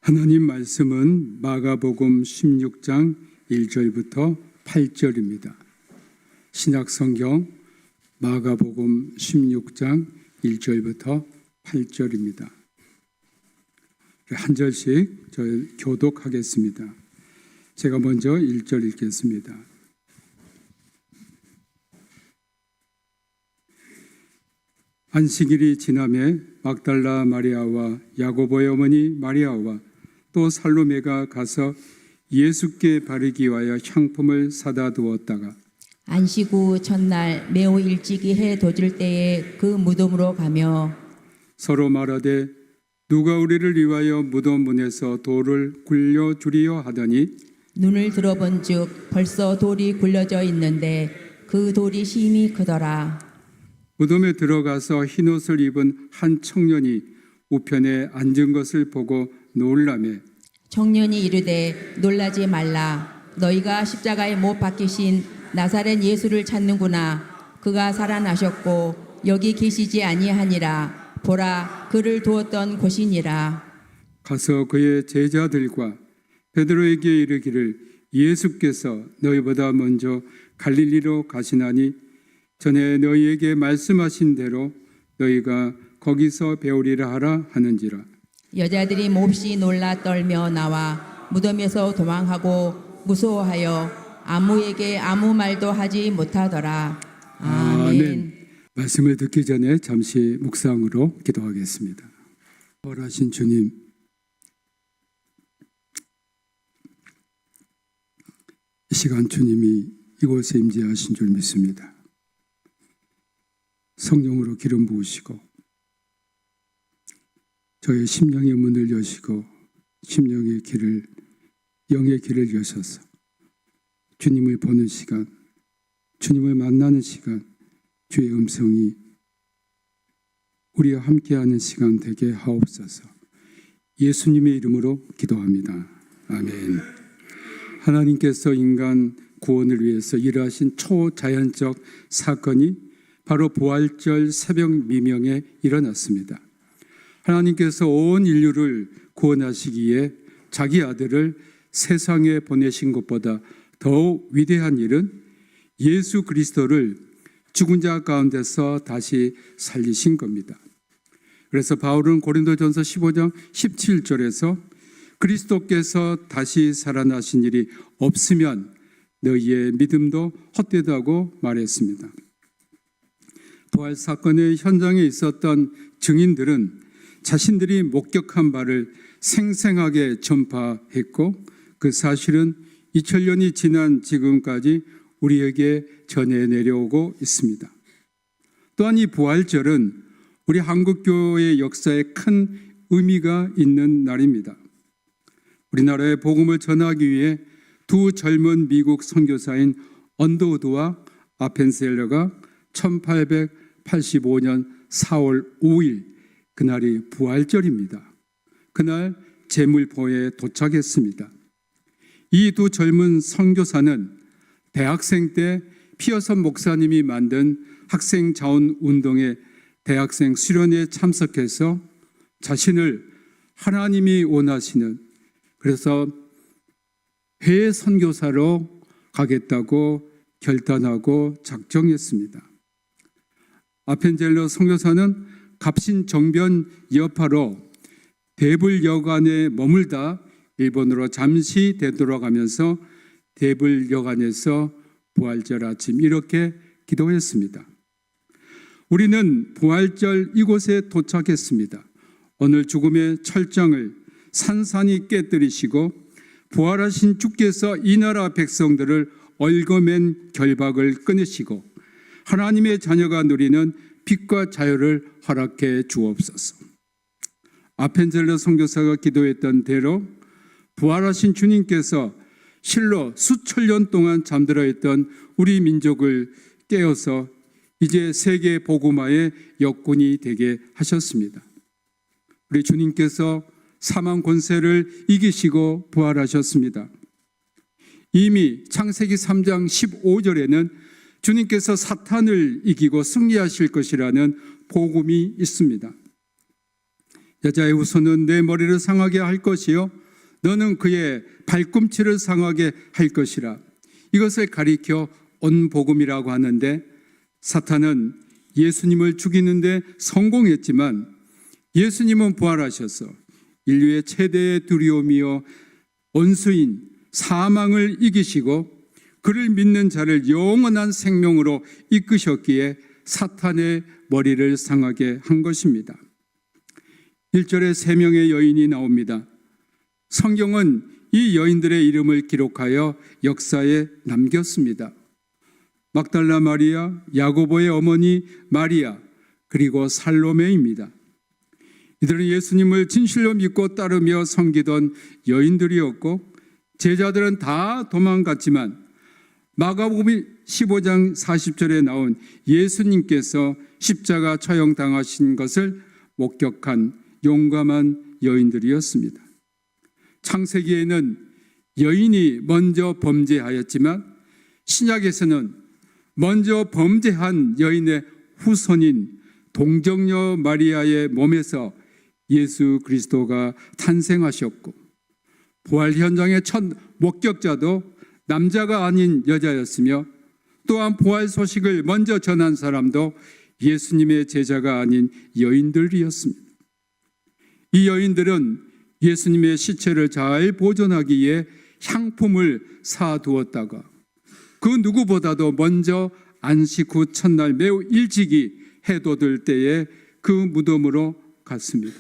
하나님 말씀은 마가복음 16장 1절부터 8절입니다. 신약성경 마가복음 16장 1절부터 8절입니다. 한 절씩 저희 교독하겠습니다. 제가 먼저 1절 읽겠습니다. 안식일이 지남에 막달라 마리아와 야고보의 어머니 마리아와 또 살로메가 가서 예수께 바르기 위하여 향품을 사다 두었다가 안식 후 첫날 매우 일찍이 해 돋을 때에 그 무덤으로 가며 서로 말하되 누가 우리를 위하여 무덤 문에서 돌을 굴려 주리요 하더니 눈을 들어본즉 벌써 돌이 굴려져 있는데 그 돌이 심히 크더라. 무덤에 들어가서 흰옷을 입은 한 청년이 우편에 앉은 것을 보고 놀라매 청년이 이르되 놀라지 말라. 너희가 십자가에 못 박히신 나사렛 예수를 찾는구나. 그가 살아나셨고 여기 계시지 아니하니라. 보라, 그를 두었던 곳이니라. 가서 그의 제자들과 베드로에게 이르기를 예수께서 너희보다 먼저 갈릴리로 가시나니 전에 너희에게 말씀하신 대로 너희가 거기서 배우리라 하라 하는지라. 여자들이 몹시 놀라 떨며 나와 무덤에서 도망하고 무서워하여 아무에게 아무 말도 하지 못하더라. 아멘. 말씀을 듣기 전에 잠시 묵상으로 기도하겠습니다. 거룩하신 주님, 이 시간 주님이 이곳에 임재하신 줄 믿습니다. 성령으로 기름 부으시고 저의 심령의 문을 여시고 심령의 길을, 영의 길을 여셔서 주님을 보는 시간, 주님을 만나는 시간, 주의 음성이 우리와 함께하는 시간 되게 하옵소서. 예수님의 이름으로 기도합니다. 아멘. 하나님께서 인간 구원을 위해서 일하신 초자연적 사건이 바로 부활절 새벽 미명에 일어났습니다. 하나님께서 온 인류를 구원하시기에 자기 아들을 세상에 보내신 것보다 더욱 위대한 일은 예수 그리스도를 죽은 자 가운데서 다시 살리신 겁니다. 그래서 바울은 고린도전서 15장 17절에서 그리스도께서 다시 살아나신 일이 없으면 너희의 믿음도 헛되다고 말했습니다. 부활 사건의 현장에 있었던 증인들은 자신들이 목격한 바를 생생하게 전파했고 그 사실은 2000년이 지난 지금까지 우리에게 전해 내려오고 있습니다. 또한 이 부활절은 우리 한국교회의 역사에 큰 의미가 있는 날입니다. 우리나라의 복음을 전하기 위해 두 젊은 미국 선교사인 언더우드와 아펜셀러가 1885년 4월 5일 그날이 부활절입니다. 그날 제물포에 도착했습니다. 이 두 젊은 선교사는 대학생 때 피어선 목사님이 만든 학생 자원 운동의 대학생 수련회에 참석해서 자신을 하나님이 원하시는, 그래서 해외 선교사로 가겠다고 결단하고 작정했습니다. 아펜젤러 선교사는 갑신 정변 여파로 데불 여관에 머물다 일본으로 잠시 되돌아가면서 데불 여관에서 부활절 아침 이렇게 기도했습니다. 우리는 부활절 이곳에 도착했습니다. 오늘 죽음의 철장을 산산이 깨뜨리시고 부활하신 주께서 이 나라 백성들을 얽어맨 결박을 끊으시고 하나님의 자녀가 누리는 빛과 자유를 허락해 주옵소서. 아펜젤러 선교사가 기도했던 대로 부활하신 주님께서 실로 수천 년 동안 잠들어 있던 우리 민족을 깨어서 이제 세계 복음화의 역군이 되게 하셨습니다. 우리 주님께서 사망 권세를 이기시고 부활하셨습니다. 이미 창세기 3장 15절에는 주님께서 사탄을 이기고 승리하실 것이라는 복음이 있습니다. 여자의 후손은 내 머리를 상하게 할 것이요 너는 그의 발꿈치를 상하게 할 것이라. 이것을 가리켜 언복음이라고 하는데, 사탄은 예수님을 죽이는데 성공했지만 예수님은 부활하셔서 인류의 최대의 두려움이요 원수인 사망을 이기시고 그를 믿는 자를 영원한 생명으로 이끄셨기에 사탄의 머리를 상하게 한 것입니다. 1절에 3명의 여인이 나옵니다. 성경은 이 여인들의 이름을 기록하여 역사에 남겼습니다. 막달라 마리아, 야고보의 어머니 마리아, 그리고 살로메입니다. 이들은 예수님을 진실로 믿고 따르며 섬기던 여인들이었고, 제자들은 다 도망갔지만 마가복음 15장 40절에 나온 예수님께서 십자가 처형당하신 것을 목격한 용감한 여인들이었습니다. 창세기에는 여인이 먼저 범죄하였지만 신약에서는 먼저 범죄한 여인의 후손인 동정녀 마리아의 몸에서 예수 그리스도가 탄생하셨고, 부활 현장의 첫 목격자도 남자가 아닌 여자였으며, 또한 부활 소식을 먼저 전한 사람도 예수님의 제자가 아닌 여인들이었습니다. 이 여인들은 예수님의 시체를 잘 보존하기 위해 향품을 사두었다가 그 누구보다도 먼저 안식 후 첫날 매우 일찍이 해돋을 때에 그 무덤으로 갔습니다.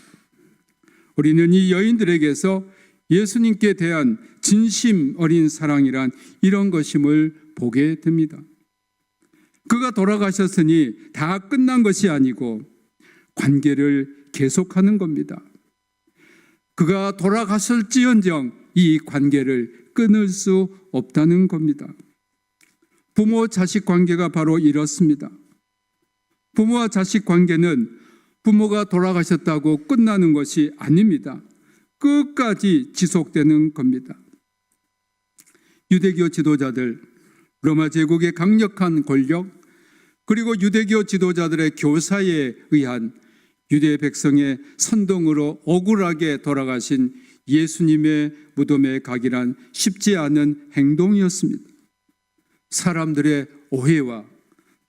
우리는 이 여인들에게서 예수님께 대한 진심 어린 사랑이란 이런 것임을 보게 됩니다. 그가 돌아가셨으니 다 끝난 것이 아니고 관계를 계속하는 겁니다. 그가 돌아가셨을지언정 이 관계를 끊을 수 없다는 겁니다. 부모 자식 관계가 바로 이렇습니다. 부모와 자식 관계는 부모가 돌아가셨다고 끝나는 것이 아닙니다. 끝까지 지속되는 겁니다. 유대교 지도자들, 로마 제국의 강력한 권력, 그리고 유대교 지도자들의 교사에 의한 유대 백성의 선동으로 억울하게 돌아가신 예수님의 무덤에 가기란 쉽지 않은 행동이었습니다. 사람들의 오해와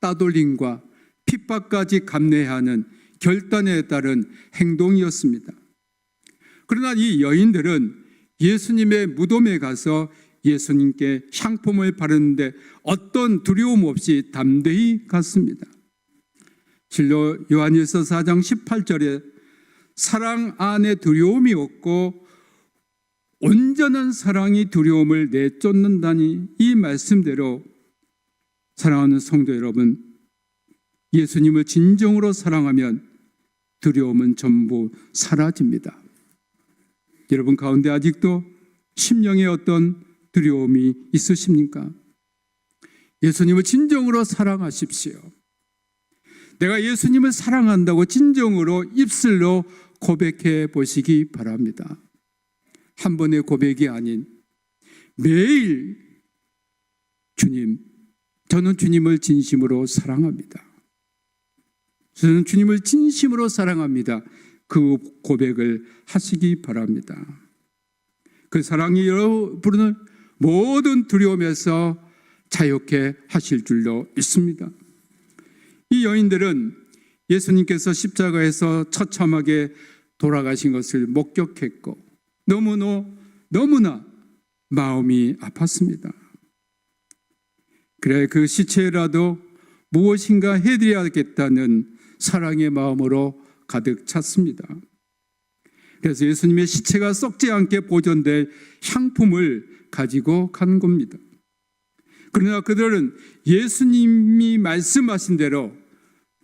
따돌림과 핍박까지 감내하는 결단에 따른 행동이었습니다. 그러나 이 여인들은 예수님의 무덤에 가서 예수님께 향품을 바르는데 어떤 두려움 없이 담대히 갔습니다. 실로 요한일서 4장 18절에 사랑 안에 두려움이 없고 온전한 사랑이 두려움을 내쫓는다니, 이 말씀대로 사랑하는 성도 여러분, 예수님을 진정으로 사랑하면 두려움은 전부 사라집니다. 여러분 가운데 아직도 심령에 어떤 두려움이 있으십니까? 예수님을 진정으로 사랑하십시오. 내가 예수님을 사랑한다고 진정으로 입술로 고백해 보시기 바랍니다. 한 번의 고백이 아닌 매일 주님, 저는 주님을 진심으로 사랑합니다. 저는 주님을 진심으로 사랑합니다. 그 고백을 하시기 바랍니다. 그 사랑이 여러분을 모든 두려움에서 자유케 하실 줄로 믿습니다. 이 여인들은 예수님께서 십자가에서 처참하게 돌아가신 것을 목격했고 너무나 마음이 아팠습니다. 그래 그 시체라도 무엇인가 해드려야겠다는 사랑의 마음으로 가득 찼습니다. 그래서 예수님의 시체가 썩지 않게 보존될 향품을 가지고 간 겁니다. 그러나 그들은 예수님이 말씀하신 대로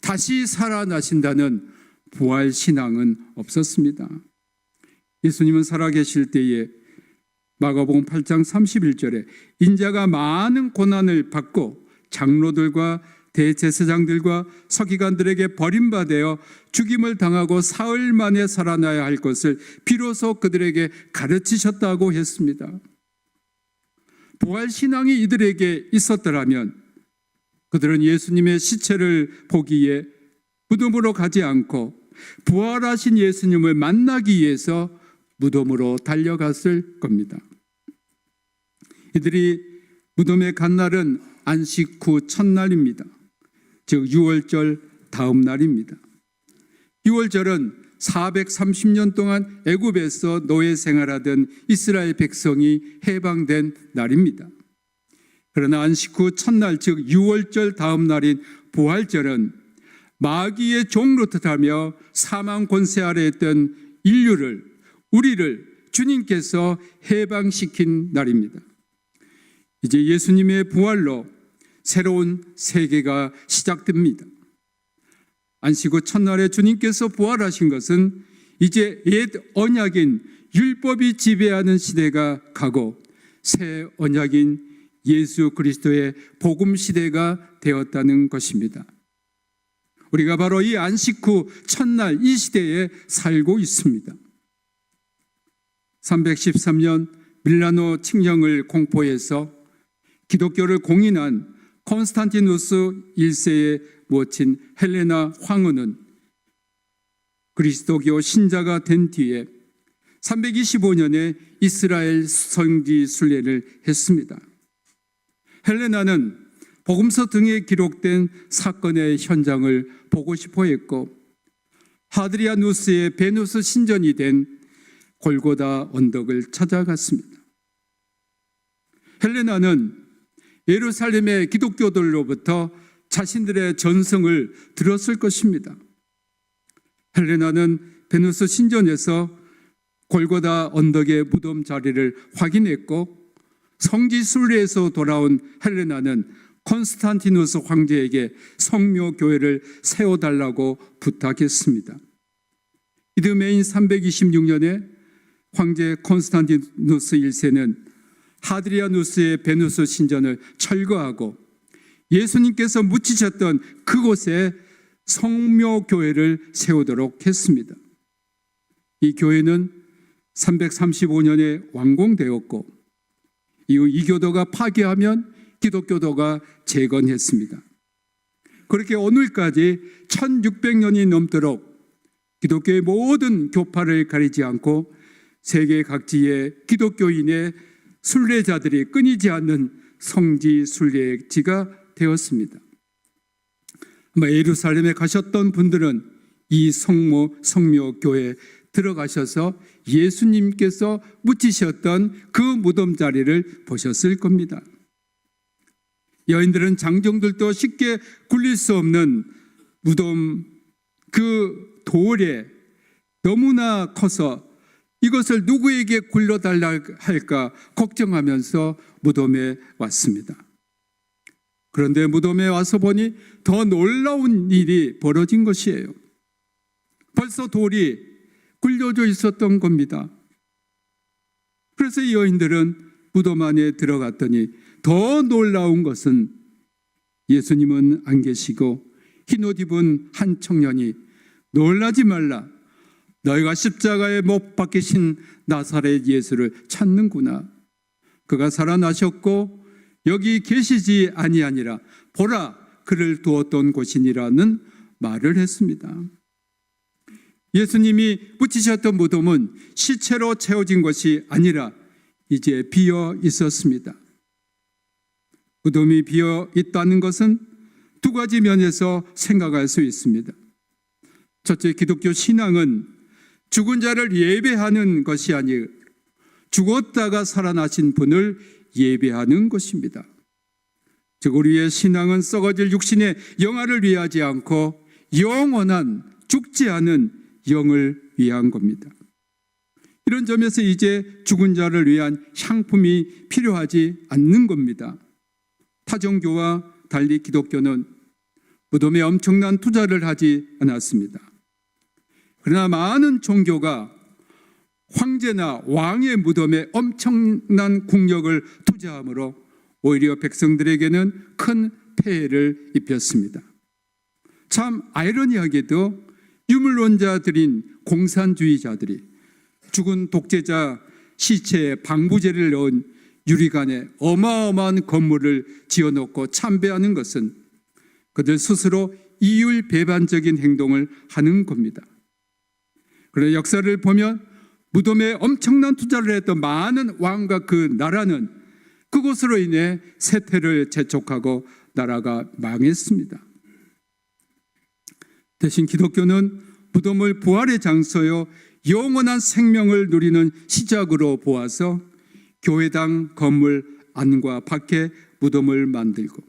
다시 살아나신다는 부활 신앙은 없었습니다. 예수님은 살아계실 때에 마가복음 8장 31절에 인자가 많은 고난을 받고 장로들과 대제사장들과 서기관들에게 버림받아 죽임을 당하고 사흘 만에 살아나야 할 것을 비로소 그들에게 가르치셨다고 했습니다. 부활 신앙이 이들에게 있었더라면 그들은 예수님의 시체를 보기에 무덤으로 가지 않고 부활하신 예수님을 만나기 위해서 무덤으로 달려갔을 겁니다. 이들이 무덤에 간 날은 안식 후 첫날입니다. 즉 6월절 다음 날입니다. 6월절은 430년 동안 애굽에서 노예 생활하던 이스라엘 백성이 해방된 날입니다. 그러나 안식 후 첫날 즉 6월절 다음 날인 부활절은 마귀의 종로 탓하며 사망 권세 아래 있던 인류를, 우리를 주님께서 해방시킨 날입니다. 이제 예수님의 부활로 새로운 세계가 시작됩니다. 안식 후 첫날에 주님께서 부활하신 것은 이제 옛 언약인 율법이 지배하는 시대가 가고 새 언약인 예수 그리스도의 복음 시대가 되었다는 것입니다. 우리가 바로 이 안식 후 첫날 이 시대에 살고 있습니다. 313년 밀라노 칙령을 공포해서 기독교를 공인한 콘스탄티누스 1세의 모친 헬레나 황후는 그리스도교 신자가 된 뒤에 325년에 이스라엘 성지 순례를 했습니다. 헬레나는 복음서 등에 기록된 사건의 현장을 보고 싶어 했고 하드리아누스의 베누스 신전이 된 골고다 언덕을 찾아갔습니다. 헬레나는 예루살렘의 기독교들로부터 자신들의 전승을 들었을 것입니다. 헬레나는 베누스 신전에서 골고다 언덕의 무덤 자리를 확인했고 성지 순례에서 돌아온 헬레나는 콘스탄티누스 황제에게 성묘 교회를 세워달라고 부탁했습니다. 이듬해인 326년에 황제 콘스탄티누스 1세는 하드리아누스의 베누스 신전을 철거하고 예수님께서 묻히셨던 그곳에 성묘 교회를 세우도록 했습니다. 이 교회는 335년에 완공되었고 이후 이교도가 파괴하면 기독교도가 재건했습니다. 그렇게 오늘까지 1600년이 넘도록 기독교의 모든 교파를 가리지 않고 세계 각지의 기독교인의 순례자들이 끊이지 않는 성지 순례지가 되었습니다. 예루살렘에 가셨던 분들은 이 성묘 교회에 들어가셔서 예수님께서 묻히셨던 그 무덤 자리를 보셨을 겁니다. 여인들은 장정들도 쉽게 굴릴 수 없는 무덤 그 돌에 너무나 커서 이것을 누구에게 굴려달라 할까 걱정하면서 무덤에 왔습니다. 그런데 무덤에 와서 보니 더 놀라운 일이 벌어진 것이에요. 벌써 돌이 굴려져 있었던 겁니다. 그래서 이 여인들은 무덤 안에 들어갔더니 더 놀라운 것은 예수님은 안 계시고 흰옷 입은 한 청년이 놀라지 말라. 너희가 십자가에 못 박히신 나사렛 예수를 찾는구나. 그가 살아나셨고 여기 계시지 아니하니라. 보라, 그를 두었던 곳이니라는 말을 했습니다. 예수님이 묻히셨던 무덤은 시체로 채워진 것이 아니라 이제 비어 있었습니다. 무덤이 비어 있다는 것은 두 가지 면에서 생각할 수 있습니다. 첫째, 기독교 신앙은 죽은 자를 예배하는 것이 아니라 죽었다가 살아나신 분을 예배하는 것입니다. 즉 우리의 신앙은 썩어질 육신의 영화를 위하지 않고 영원한 죽지 않은 영을 위한 겁니다. 이런 점에서 이제 죽은 자를 위한 향품이 필요하지 않는 겁니다. 타 종교와 달리 기독교는 무덤에 엄청난 투자를 하지 않았습니다. 그러나 많은 종교가 황제나 왕의 무덤에 엄청난 국력을 투자함으로 오히려 백성들에게는 큰 폐해를 입혔습니다. 참 아이러니하게도 유물론자들인 공산주의자들이 죽은 독재자 시체에 방부제를 넣은 유리관에 어마어마한 건물을 지어놓고 참배하는 것은 그들 스스로 이율 배반적인 행동을 하는 겁니다. 그런데 역사를 보면 무덤에 엄청난 투자를 했던 많은 왕과 그 나라는 그것으로 인해 세태를 재촉하고 나라가 망했습니다. 대신 기독교는 무덤을 부활의 장소요 영원한 생명을 누리는 시작으로 보아서 교회당 건물 안과 밖에 무덤을 만들고,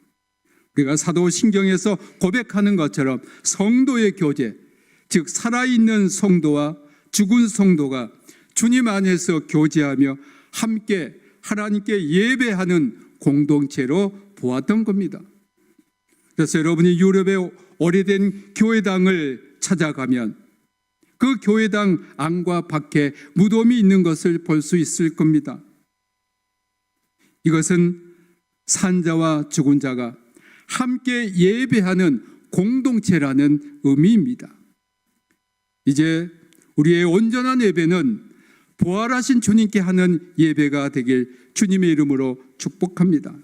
우리가 사도신경에서 고백하는 것처럼 성도의 교제, 즉 살아있는 성도와 죽은 성도가 주님 안에서 교제하며 함께 하나님께 예배하는 공동체로 보았던 겁니다. 그래서 여러분이 유럽의 오래된 교회당을 찾아가면 그 교회당 안과 밖에 무덤이 있는 것을 볼 수 있을 겁니다. 이것은 산자와 죽은 자가 함께 예배하는 공동체라는 의미입니다. 이제 우리의 온전한 예배는 부활하신 주님께 하는 예배가 되길 주님의 이름으로 축복합니다.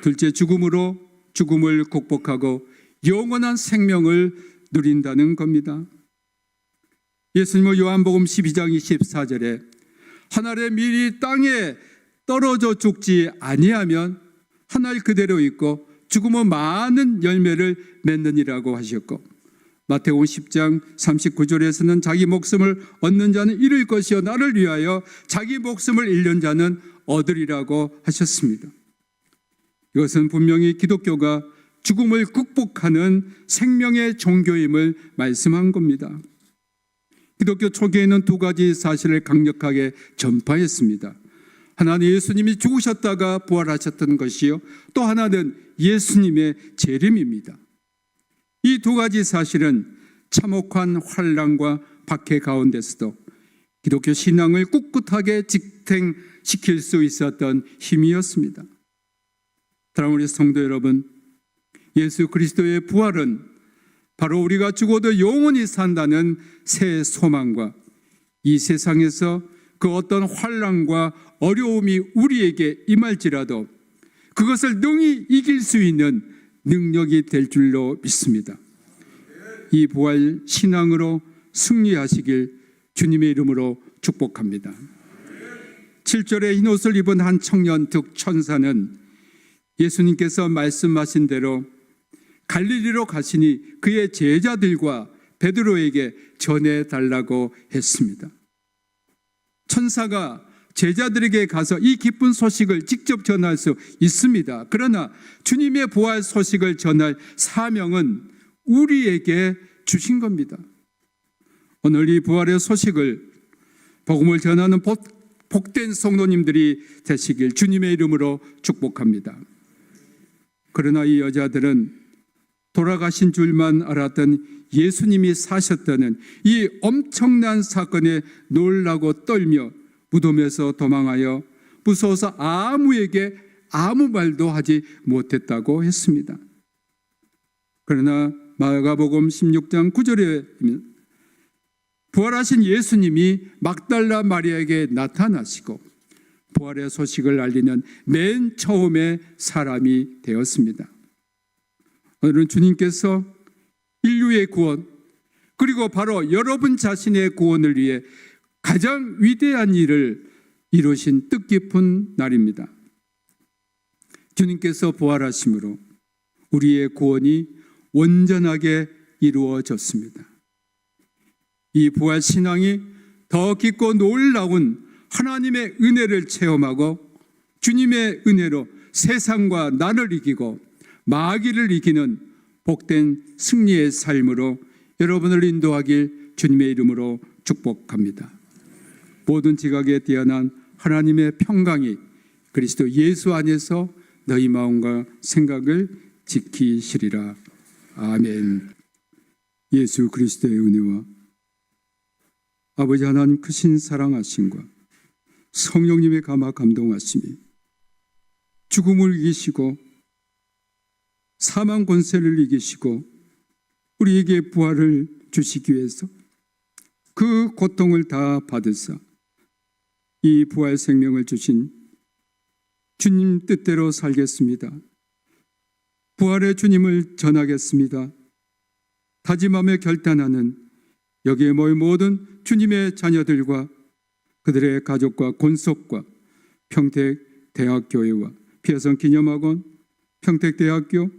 둘째, 죽음으로 죽음을 극복하고 영원한 생명을 누린다는 겁니다. 예수님은 요한복음 12장 24절에 하늘의 밀이 땅에 떨어져 죽지 아니하면 하늘 그대로 있고 죽으면 많은 열매를 맺느니라고 하셨고, 마태복음 10장 39절에서는 자기 목숨을 얻는 자는 잃을 것이요 나를 위하여 자기 목숨을 잃는 자는 얻으리라고 하셨습니다. 이것은 분명히 기독교가 죽음을 극복하는 생명의 종교임을 말씀한 겁니다. 기독교 초기에는 두 가지 사실을 강력하게 전파했습니다. 하나는 예수님이 죽으셨다가 부활하셨던 것이요, 또 하나는 예수님의 재림입니다. 이 두 가지 사실은 참혹한 환난과 박해 가운데서도 기독교 신앙을 꿋꿋하게 지탱시킬 수 있었던 힘이었습니다. 사랑하는 우리 성도 여러분, 예수 그리스도의 부활은 바로 우리가 죽어도 영원히 산다는 새 소망과 이 세상에서 그 어떤 환난과 어려움이 우리에게 임할지라도 그것을 능히 이길 수 있는 능력이 될 줄로 믿습니다. 이 부활 신앙으로 승리하시길 주님의 이름으로 축복합니다. 7절에 흰옷을 입은 한 청년 득천사는 예수님께서 말씀하신 대로 갈릴리로 가시니 그의 제자들과 베드로에게 전해달라고 했습니다. 천사가 제자들에게 가서 이 기쁜 소식을 직접 전할 수 있습니다. 그러나 주님의 부활 소식을 전할 사명은 우리에게 주신 겁니다. 오늘 이 부활의 소식을 복음을 전하는 복된 성도님들이 되시길 주님의 이름으로 축복합니다. 그러나 이 여자들은 돌아가신 줄만 알았던 예수님이 사셨다는 이 엄청난 사건에 놀라고 떨며 무덤에서 도망하여 무서워서 아무에게 아무 말도 하지 못했다고 했습니다. 그러나 마가복음 16장 9절에 부활하신 예수님이 막달라 마리아에게 나타나시고 부활의 소식을 알리는 맨 처음의 사람이 되었습니다. 오늘은 주님께서 인류의 구원, 그리고 바로 여러분 자신의 구원을 위해 가장 위대한 일을 이루신 뜻깊은 날입니다. 주님께서 부활하심으로 우리의 구원이 온전하게 이루어졌습니다. 이 부활 신앙이 더 깊고 놀라운 하나님의 은혜를 체험하고 주님의 은혜로 세상과 나를 이기고 마귀를 이기는 복된 승리의 삶으로 여러분을 인도하길 주님의 이름으로 축복합니다. 모든 지각에 뛰어난 하나님의 평강이 그리스도 예수 안에서 너희 마음과 생각을 지키시리라. 아멘. 예수 그리스도의 은혜와 아버지 하나님 크신 사랑하심과 성령님의 감화 감동하심이 죽음을 이기시고 사망 권세를 이기시고 우리에게 부활을 주시기 위해서 그 고통을 다 받으사 이 부활 생명을 주신 주님 뜻대로 살겠습니다. 부활의 주님을 전하겠습니다. 다짐하며 결단하는 여기에 모인 모든 주님의 자녀들과 그들의 가족과 권속과 평택대학교회와 피아성 기념학원, 평택대학교,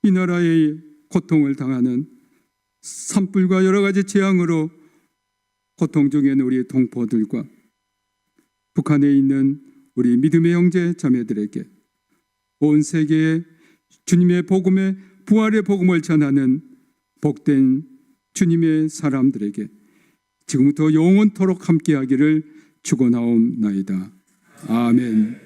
이 나라의 고통을 당하는 산불과 여러 가지 재앙으로 고통 중에 있는 우리 동포들과 북한에 있는 우리 믿음의 형제 자매들에게 온 세계에 주님의 복음의 부활의 복음을 전하는 복된 주님의 사람들에게 지금부터 영원토록 함께하기를 축원하옵나이다. 아멘.